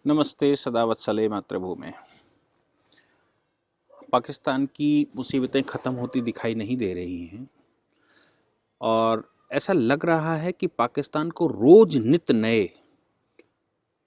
नमस्ते सदावत्सले मातृभूमि। पाकिस्तान की मुसीबतें ख़त्म होती दिखाई नहीं दे रही हैं और ऐसा लग रहा है कि पाकिस्तान को रोज़ नित नए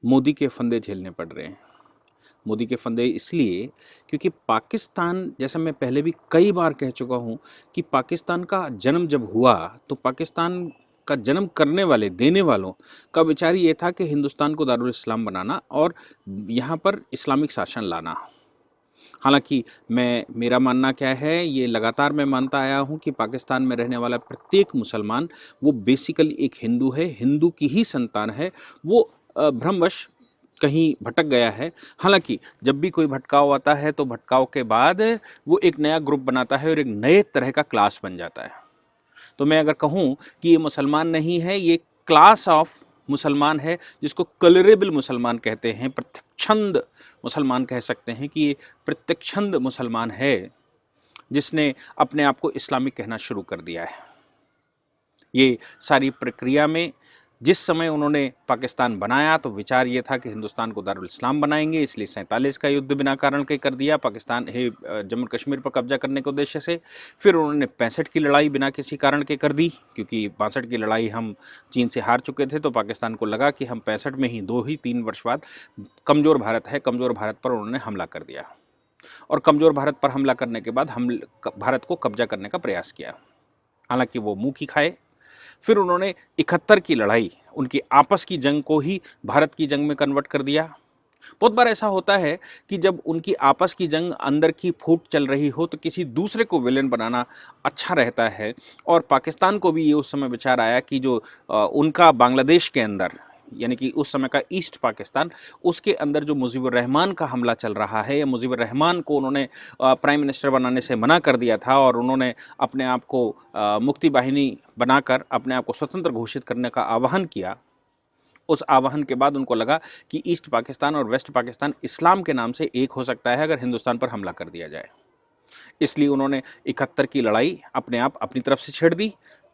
मोदी के फंदे झेलने पड़ रहे हैं। मोदी के फंदे इसलिए क्योंकि पाकिस्तान, जैसा मैं पहले भी कई बार कह चुका हूँ कि पाकिस्तान का जन्म जब हुआ तो पाकिस्तान का जन्म करने वाले, देने वालों का विचार ये था कि हिंदुस्तान को दारुल इस्लाम बनाना और यहाँ पर इस्लामिक शासन लाना। हालांकि मेरा मानना क्या है, ये लगातार मैं मानता आया हूँ कि पाकिस्तान में रहने वाला प्रत्येक मुसलमान वो बेसिकली एक हिंदू है, हिंदू की ही संतान है। वो भ्रमवश कहीं भटक गया है। हालांकि जब भी कोई भटकाव आता है तो भटकाव के बाद वो एक नया ग्रुप बनाता है और एक नए तरह का क्लास बन जाता है। तो मैं अगर कहूँ कि ये मुसलमान नहीं है, ये क्लास ऑफ मुसलमान है जिसको कलरेबल मुसलमान कहते हैं, प्रत्यक्षंद मुसलमान कह सकते हैं कि ये प्रत्यक्षंद मुसलमान है जिसने अपने आप को इस्लामिक कहना शुरू कर दिया है। ये सारी प्रक्रिया में जिस समय उन्होंने पाकिस्तान बनाया तो विचार ये था कि हिंदुस्तान को दारुल इस्लाम बनाएंगे, इसलिए 47 का युद्ध बिना कारण के कर दिया पाकिस्तान जम्मू कश्मीर पर कब्जा करने के उद्देश्य से। फिर उन्होंने 65 की लड़ाई बिना किसी कारण के कर दी, क्योंकि 62 की लड़ाई हम चीन से हार चुके थे तो पाकिस्तान को लगा कि हम 65 में ही 2 ही 3 वर्ष बाद, कमज़ोर भारत है, कमज़ोर भारत पर उन्होंने हमला कर दिया और कमज़ोर भारत पर हमला करने के बाद हम भारत को कब्जा करने का प्रयास किया। हालांकि वो मुँह की खाए। फिर उन्होंने 71 की लड़ाई, उनकी आपस की जंग को ही भारत की जंग में कन्वर्ट कर दिया। बहुत बार ऐसा होता है कि जब उनकी आपस की जंग अंदर की फूट चल रही हो तो किसी दूसरे को विलेन बनाना अच्छा रहता है। और पाकिस्तान को भी ये उस समय विचार आया कि जो उनका बांग्लादेश के अंदर, यानी कि उस समय का ईस्ट पाकिस्तान, उसके अंदर जो मुजीबुर रहमान का हमला चल रहा है, या मुजीबुर रहमान को उन्होंने प्राइम मिनिस्टर बनाने से मना कर दिया था और उन्होंने अपने आप को मुक्ति वाहिनी बनाकर अपने आप को स्वतंत्र घोषित करने का आह्वान किया। उस आह्वान के बाद उनको लगा कि ईस्ट पाकिस्तान और वेस्ट पाकिस्तान इस्लाम के नाम से एक हो सकता है अगर हिंदुस्तान पर हमला कर दिया जाए। इसलिए उन्होंने 71 की लड़ाई अपने आप अपनी तरफ से छेड़ दी।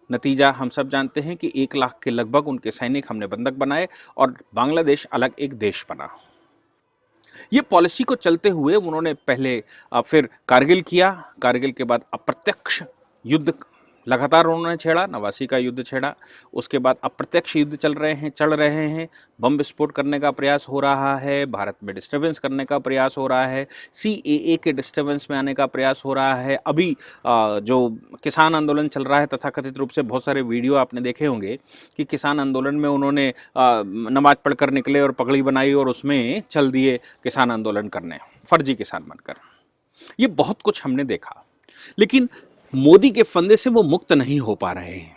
नतीजा हम सब जानते हैं कि 1 लाख के लगभग उनके सैनिक हमने बंधक बनाए और बांग्लादेश अलग एक देश बना। ये पॉलिसी को चलते हुए उन्होंने पहले फिर कारगिल किया, कारगिल के बाद अप्रत्यक्ष युद्ध लगातार उन्होंने छेड़ा, 89 का युद्ध छेड़ा। उसके बाद अप्रत्यक्ष युद्ध चल रहे हैं, बम विस्फोट करने का प्रयास हो रहा है, भारत में डिस्टर्बेंस करने का प्रयास हो रहा है, CAA के डिस्टर्बेंस में आने का प्रयास हो रहा है। अभी जो किसान आंदोलन चल रहा है, तथाकथित रूप से बहुत सारे वीडियो आपने देखे होंगे कि किसान आंदोलन में उन्होंने नमाज पढ़कर निकले और पगड़ी बनाई और उसमें चल दिए किसान आंदोलन करने, फर्जी किसान बनकर। ये बहुत कुछ हमने देखा, लेकिन मोदी के फंदे से वो मुक्त नहीं हो पा रहे हैं।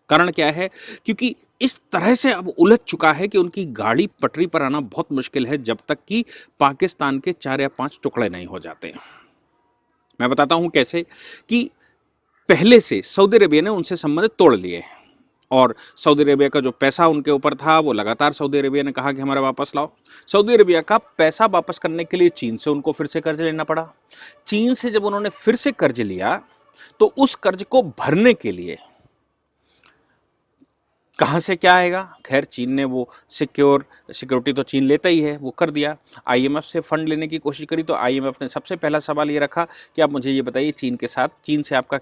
कारण क्या है? क्योंकि इस तरह से अब उलझ चुका है कि उनकी गाड़ी पटरी पर आना बहुत मुश्किल है जब तक कि पाकिस्तान के 4 या 5 टुकड़े नहीं हो जाते। मैं बताता हूं कैसे। कि पहले से सऊदी अरेबिया ने उनसे संबंध तोड़ लिए और सऊदी अरेबिया का जो पैसा उनके ऊपर था वो लगातार सऊदी अरेबिया ने कहा कि हमारा वापस लाओ। सऊदी अरेबिया का पैसा वापस करने के लिए चीन से उनको फिर से कर्ज लेना पड़ा। चीन से जब उन्होंने फिर से कर्ज लिया तो उस कर्ज को भरने के लिए कहां से क्या आएगा? खैर, चीन ने वो सिक्योरिटी तो चीन लेता ही है, वो कर दिया। IMF से फंड लेने की कोशिश करी तो IMF ने सबसे पहला सवाल ये रखा कि आप मुझे ये बताइए, चीन से आपका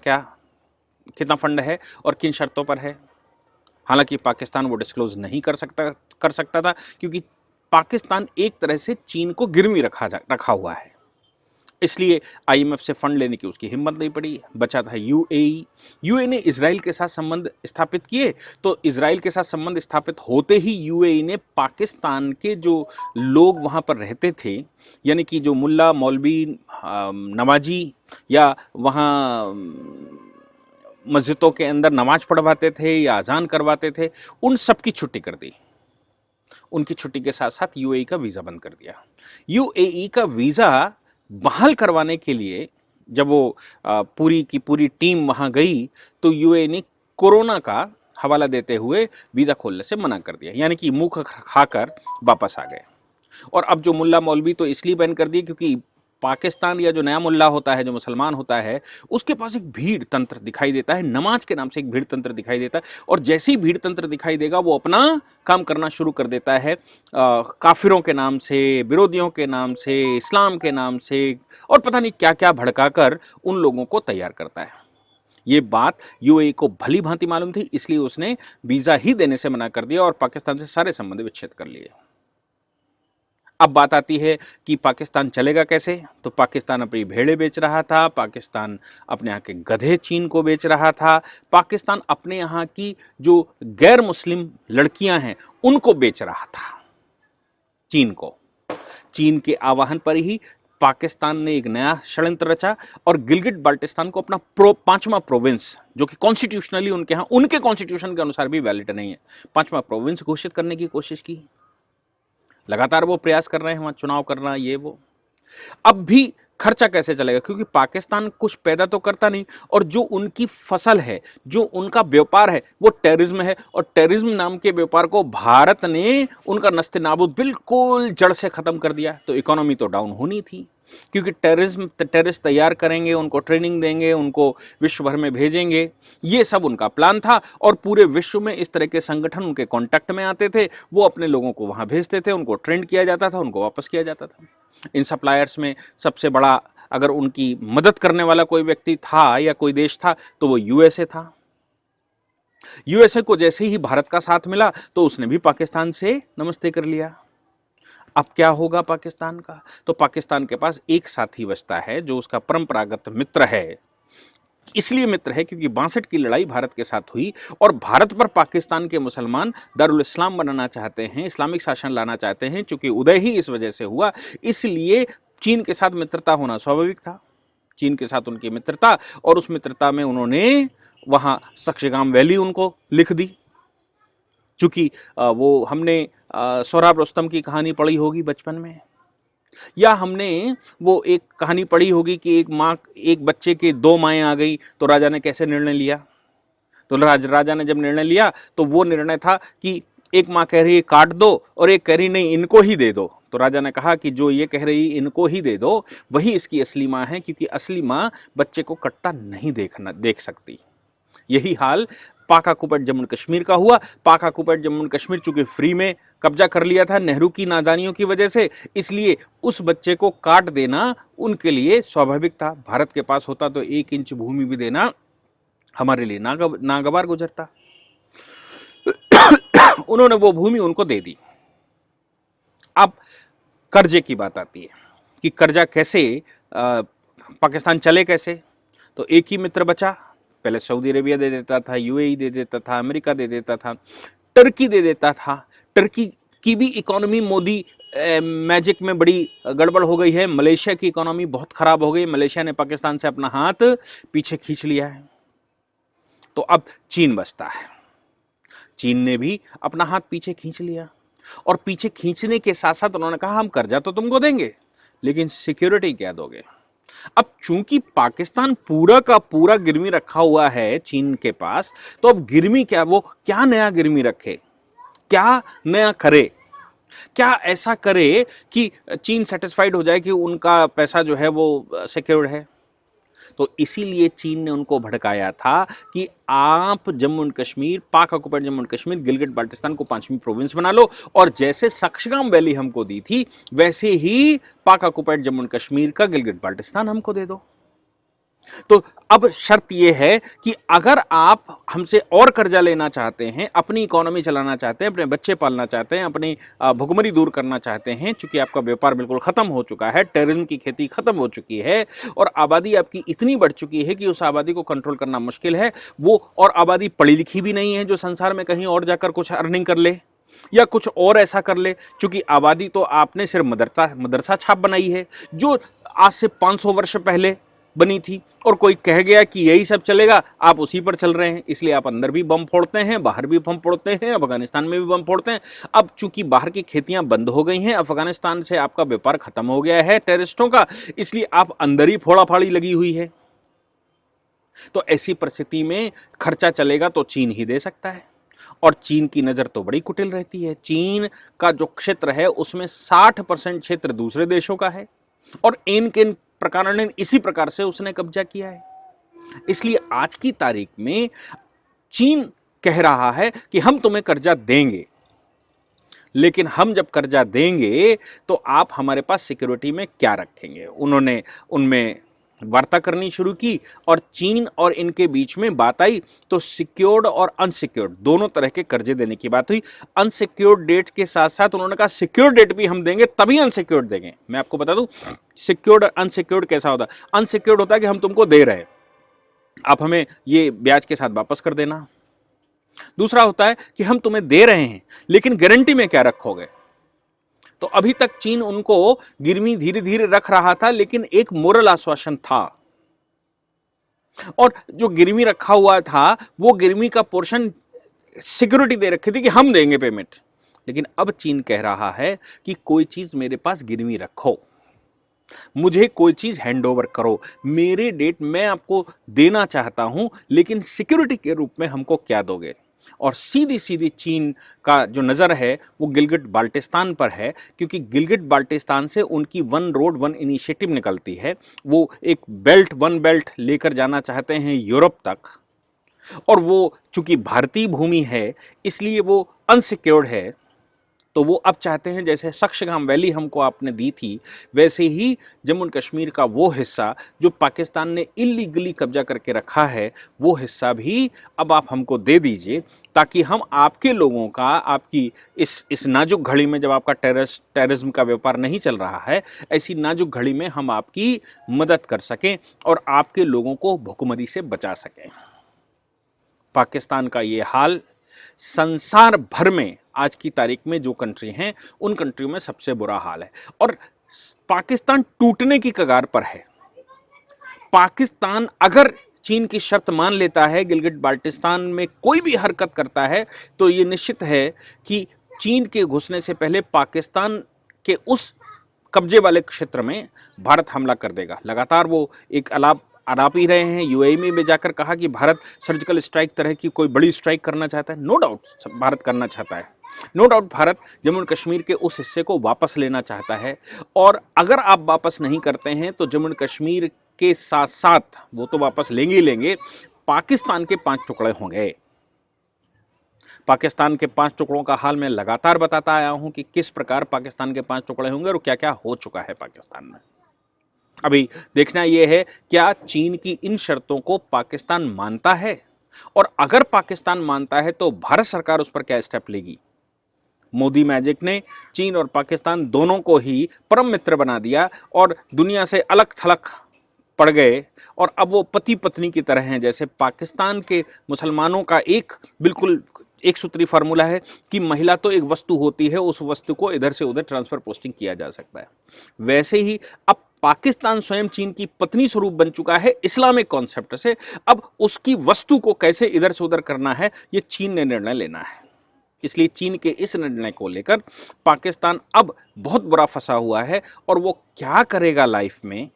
कितना फंड है और किन शर्तों पर है। हालांकि पाकिस्तान वो डिस्क्लोज नहीं कर सकता था, क्योंकि पाकिस्तान एक तरह से चीन को गिरवी रखा हुआ है। इसलिए IMF से फंड लेने की उसकी हिम्मत नहीं पड़ी। बचा था UAE ने इजराइल के साथ संबंध स्थापित किए, तो इजराइल के साथ संबंध स्थापित होते ही UAE ने पाकिस्तान के जो लोग वहाँ पर रहते थे, यानी कि जो मुल्ला मौलवी नवाजी या वहाँ मस्जिदों के अंदर नमाज पढ़वाते थे या अजान करवाते थे, उन सब की छुट्टी कर दी। उनकी छुट्टी के साथ साथ UAE का वीज़ा बंद कर दिया। UAE का वीज़ा बहाल करवाने के लिए जब वो पूरी की पूरी टीम वहाँ गई तो UAE ने कोरोना का हवाला देते हुए वीज़ा खोलने से मना कर दिया, यानी कि मुंह खाकर वापस आ गए। और अब जो मुल्ला मौलवी तो इसलिए बैन कर दिए क्योंकि पाकिस्तान या जो नया मुल्ला होता है, जो मुसलमान होता है, उसके पास एक भीड़ तंत्र दिखाई देता है, नमाज के नाम से एक भीड़ तंत्र दिखाई देता है। और जैसे ही भीड़ तंत्र दिखाई देगा वो अपना काम करना शुरू कर देता है, काफिरों के नाम से, विरोधियों के नाम से, इस्लाम के नाम से, और पता नहीं क्या क्या भड़काकर उन लोगों को तैयार करता है। ये बात यूएई को भली भांति मालूम थी, इसलिए उसने वीजा ही देने से मना कर दिया और पाकिस्तान से सारे संबंध विच्छेद कर लिए। अब बात आती है कि पाकिस्तान चलेगा कैसे। तो पाकिस्तान अपनी भेड़ें बेच रहा था, पाकिस्तान अपने यहाँ के गधे चीन को बेच रहा था, पाकिस्तान अपने यहाँ की जो गैर मुस्लिम लड़कियां हैं उनको बेच रहा था चीन को। चीन के आह्वान पर ही पाकिस्तान ने एक नया षड्यंत्र रचा और गिलगिट बाल्टिस्तान को अपना पांचवा प्रोविंस, जो कि कॉन्स्टिट्यूशनली उनके यहाँ, उनके कॉन्स्टिट्यूशन के अनुसार भी वैलिड नहीं है, पांचवा प्रोविंस घोषित करने की कोशिश की। लगातार वो प्रयास कर रहे हैं, वहां चुनाव करना, ये वो। अब भी खर्चा कैसे चलेगा, क्योंकि पाकिस्तान कुछ पैदा तो करता नहीं, और जो उनकी फसल है, जो उनका व्यापार है, वो टेररिज्म है। और टेररिज्म नाम के व्यापार को भारत ने उनका नस्ते नाबूद बिल्कुल जड़ से खत्म कर दिया। तो इकोनॉमी तो डाउन होनी थी, क्योंकि टेररिस्ट तैयार करेंगे, उनको ट्रेनिंग देंगे, उनको विश्व भर में भेजेंगे, ये सब उनका प्लान था। और पूरे विश्व में इस तरह के संगठन उनके कांटेक्ट में आते थे, वो अपने लोगों को वहां भेजते थे, उनको ट्रेंड किया जाता था, उनको वापस किया जाता था। इन सप्लायर्स में सबसे बड़ा, अगर उनकी मदद करने वाला कोई व्यक्ति था या कोई देश था, तो वो यूएसए था। यूएसए को जैसे ही भारत का साथ मिला तो उसने भी पाकिस्तान से नमस्ते कर लिया। अब क्या होगा पाकिस्तान का? तो पाकिस्तान के पास एक साथी बचता है जो उसका परंपरागत मित्र है। इसलिए मित्र है क्योंकि 62 की लड़ाई भारत के साथ हुई और भारत पर पाकिस्तान के मुसलमान दारुल इस्लाम बनाना चाहते हैं, इस्लामिक शासन लाना चाहते हैं। चूंकि उदय ही इस वजह से हुआ, इसलिए चीन के साथ मित्रता होना स्वाभाविक था। चीन के साथ उनकी मित्रता, और उस मित्रता में उन्होंने वहां सक्शगाम वैली उनको लिख दी। चूंकि वो हमने सोहराब रुस्तम की कहानी पढ़ी होगी बचपन में, या हमने वो एक कहानी पढ़ी होगी कि एक बच्चे के दो माएँ आ गई तो राजा ने कैसे निर्णय लिया। तो राजा ने जब निर्णय लिया तो वो निर्णय था कि एक माँ कह रही है काट दो और एक कह रही नहीं इनको ही दे दो। तो राजा ने कहा कि जो ये कह रही इनको ही दे दो वही इसकी असली माँ है, क्योंकि असली माँ बच्चे को कट्टा नहीं देख सकती। यही हाल पाक ऑक्युपाइड जम्मू कश्मीर का हुआ। पाक ऑक्युपाइड जम्मू कश्मीर चूंकि फ्री में कब्जा कर लिया था नेहरू की नादानियों की वजह से, इसलिए उस बच्चे को काट देना उनके लिए स्वाभाविक था। भारत के पास होता तो 1 इंच भूमि भी देना हमारे लिए नागवार गुजरता। उन्होंने वो भूमि उनको दे दी। अब कर्जे की बात आती है कि कर्जा कैसे, पाकिस्तान चले कैसे। तो एक ही मित्र बचा। पहले सऊदी अरेबिया दे देता था, यूएई दे देता था, अमेरिका दे देता था, टर्की दे देता था। टर्की की भी इकोनॉमी मोदी मैजिक में बड़ी गड़बड़ हो गई है। मलेशिया की इकोनॉमी बहुत खराब हो गई। मलेशिया ने पाकिस्तान से अपना हाथ पीछे खींच लिया है। तो अब चीन बचता है। चीन ने भी अपना हाथ पीछे खींच लिया, और पीछे खींचने के साथ साथ उन्होंने कहा हम कर्जा तो तुमको देंगे, लेकिन सिक्योरिटी क्या दोगे। अब चूंकि पाकिस्तान पूरा का पूरा गिरवी रखा हुआ है चीन के पास, तो अब गिरवी क्या, वो क्या नया गिरवी रखे, क्या नया करे, क्या ऐसा करे कि चीन सेटिस्फाइड हो जाए कि उनका पैसा जो है वो सिक्योर्ड है। तो इसीलिए चीन ने उनको भड़काया था कि आप जम्मू एंड कश्मीर, पाक ऑक्युपाइड जम्मू एंड कश्मीर, गिलगिट बाल्टिस्तान को 5वीं प्रोविंस बना लो, और जैसे सक्शगाम वैली हमको दी थी वैसे ही पाक ऑक्युपाइड जम्मू एंड कश्मीर का गिलगिट बाल्टिस्तान हमको दे दो। तो अब शर्त यह है कि अगर आप हमसे और कर्जा लेना चाहते हैं, अपनी इकोनॉमी चलाना चाहते हैं, अपने बच्चे पालना चाहते हैं, अपनी भुखमरी दूर करना चाहते हैं, चूंकि आपका व्यापार बिल्कुल खत्म हो चुका है, टेररिज्म की खेती खत्म हो चुकी है, और आबादी आपकी इतनी बढ़ चुकी है कि उस आबादी को कंट्रोल करना मुश्किल है, वो और आबादी पढ़ी लिखी भी नहीं है जो संसार में कहीं और जाकर कुछ अर्निंग कर ले या कुछ और ऐसा कर ले। चूंकि आबादी तो आपने सिर्फ मदरसा छाप बनाई है जो आज से 500 वर्ष पहले बनी थी, और कोई कह गया कि यही सब चलेगा, आप उसी पर चल रहे हैं, इसलिए आप अंदर भी बम फोड़ते हैं, बाहर भी बम फोड़ते हैं, अफगानिस्तान में भी बम फोड़ते हैं। अब चूंकि बाहर की खेतियां बंद हो गई हैं, अफगानिस्तान से आपका व्यापार खत्म हो गया है टेररिस्टों का, इसलिए आप अंदर ही फोड़ाफाड़ी लगी हुई है। तो ऐसी परिस्थिति में खर्चा चलेगा तो चीन ही दे सकता है, और चीन की नज़र तो बड़ी कुटिल रहती है। चीन का जो क्षेत्र है उसमें 60% क्षेत्र दूसरे देशों का है, और इन किन प्रकार ने इसी प्रकार से उसने कब्जा किया है। इसलिए आज की तारीख में चीन कह रहा है कि हम तुम्हें कर्जा देंगे, लेकिन हम जब कर्जा देंगे तो आप हमारे पास सिक्योरिटी में क्या रखेंगे। उन्होंने उनमें वार्ता करनी शुरू की और चीन और इनके बीच में बात आई तो सिक्योर्ड और अनसिक्योर्ड दोनों तरह के कर्जे देने की बात हुई। अनसिक्योर्ड डेट के साथ साथ उन्होंने कहा सिक्योर्ड डेट भी हम देंगे, तभी अनसिक्योर्ड देंगे। मैं आपको बता दूं सिक्योर्ड और अनसिक्योर्ड कैसा होता है। अनसिक्योर्ड होता है कि हम तुमको दे रहे हैं, आप हमें ये ब्याज के साथ वापस कर देना। दूसरा होता है कि हम तुम्हें दे रहे हैं लेकिन गारंटी में क्या रखोगे। तो अभी तक चीन उनको गिरवी धीरे धीरे रख रहा था, लेकिन एक मोरल आश्वासन था, और जो गिरवी रखा हुआ था वो गिरवी का पोर्शन सिक्योरिटी दे रखी थी कि हम देंगे पेमेंट। लेकिन अब चीन कह रहा है कि कोई चीज मेरे पास गिरवी रखो, मुझे कोई चीज हैंड ओवर करो, मेरे डेट मैं आपको देना चाहता हूं, लेकिन सिक्योरिटी के रूप में हमको क्या दोगे। और सीधी सीधी चीन का जो नज़र है वो गिलगिट बाल्टिस्तान पर है, क्योंकि गिलगिट बाल्टिस्तान से उनकी वन रोड वन इनिशिएटिव निकलती है। वो एक बेल्ट वन बेल्ट लेकर जाना चाहते हैं यूरोप तक, और वो चूंकि भारतीय भूमि है इसलिए वो अनसिक्योर्ड है। तो वो अब चाहते हैं जैसे सक्शगाम वैली हमको आपने दी थी, वैसे ही जम्मू कश्मीर का वो हिस्सा जो पाकिस्तान ने इलीगली कब्जा करके रखा है, वो हिस्सा भी अब आप हमको दे दीजिए, ताकि हम आपके लोगों का, आपकी इस नाजुक घड़ी में जब आपका टेररिज्म का व्यापार नहीं चल रहा है, ऐसी नाजुक घड़ी में हम आपकी मदद कर सकें और आपके लोगों को भुखमरी से बचा सकें। पाकिस्तान का ये हाल संसार भर में आज की तारीख में जो कंट्री हैं उन कंट्रियों में सबसे बुरा हाल है, और पाकिस्तान टूटने की कगार पर है। पाकिस्तान अगर चीन की शर्त मान लेता है, गिलगिट बाल्टिस्तान में कोई भी हरकत करता है, तो ये निश्चित है कि चीन के घुसने से पहले पाकिस्तान के उस कब्जे वाले क्षेत्र में भारत हमला कर देगा। लगातार वो एक आलाप ही रहे हैं। यूएई में भी जाकर कहा कि भारत सर्जिकल स्ट्राइक तरह की कोई बड़ी स्ट्राइक करना चाहता है। नो डाउट भारत करना चाहता है, नो डाउट भारत जम्मू कश्मीर के उस हिस्से को वापस लेना चाहता है, और अगर आप वापस नहीं करते हैं तो जम्मू कश्मीर के साथ साथ वो तो वापस लेंगे ही लेंगे, पाकिस्तान के 5 टुकड़े होंगे। पाकिस्तान के 5 टुकड़ों का हाल मैं लगातार बताता आया हूं कि किस प्रकार पाकिस्तान के 5 टुकड़े होंगे और क्या क्या हो चुका है पाकिस्तान में। अभी देखना यह है क्या चीन की इन शर्तों को पाकिस्तान मानता है, और अगर पाकिस्तान मानता है तो भारत सरकार उस पर क्या स्टेप लेगी। मोदी मैजिक ने चीन और पाकिस्तान दोनों को ही परम मित्र बना दिया और दुनिया से अलग थलग पड़ गए, और अब वो पति पत्नी की तरह हैं। जैसे पाकिस्तान के मुसलमानों का एक बिल्कुल एक सूत्री फार्मूला है कि महिला तो एक वस्तु होती है, उस वस्तु को इधर से उधर ट्रांसफर पोस्टिंग किया जा सकता है, वैसे ही अब पाकिस्तान स्वयं चीन की पत्नी स्वरूप बन चुका है इस्लामिक कॉन्सेप्ट से। अब उसकी वस्तु को कैसे इधर से उधर करना है, ये चीन ने निर्णय लेना है। इसलिए चीन के इस निर्णय को लेकर पाकिस्तान अब बहुत बुरा फंसा हुआ है, और वो क्या करेगा लाइफ में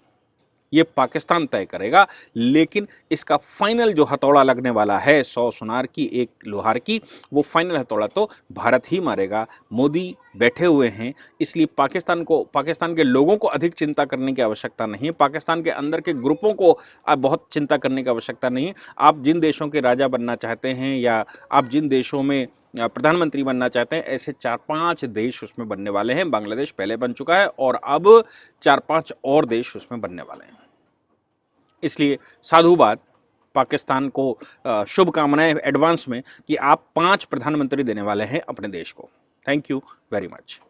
ये पाकिस्तान तय करेगा। लेकिन इसका फाइनल जो हथौड़ा लगने वाला है 100 सुनार की एक लोहार की, वो फाइनल हथौड़ा तो भारत ही मारेगा। मोदी बैठे हुए हैं, इसलिए पाकिस्तान के लोगों को अधिक चिंता करने की आवश्यकता नहीं है, पाकिस्तान के अंदर के ग्रुपों को अब बहुत चिंता करने की आवश्यकता नहीं है। आप जिन देशों के राजा बनना चाहते हैं या आप जिन देशों में प्रधानमंत्री बनना चाहते हैं, ऐसे 4-5 देश उसमें बनने वाले हैं। बांग्लादेश पहले बन चुका है और अब 4-5 और देश उसमें बनने वाले हैं। इसलिए साधुवाद पाकिस्तान को, शुभकामनाएं एडवांस में कि आप 5 प्रधानमंत्री देने वाले हैं अपने देश को। Thank you very much.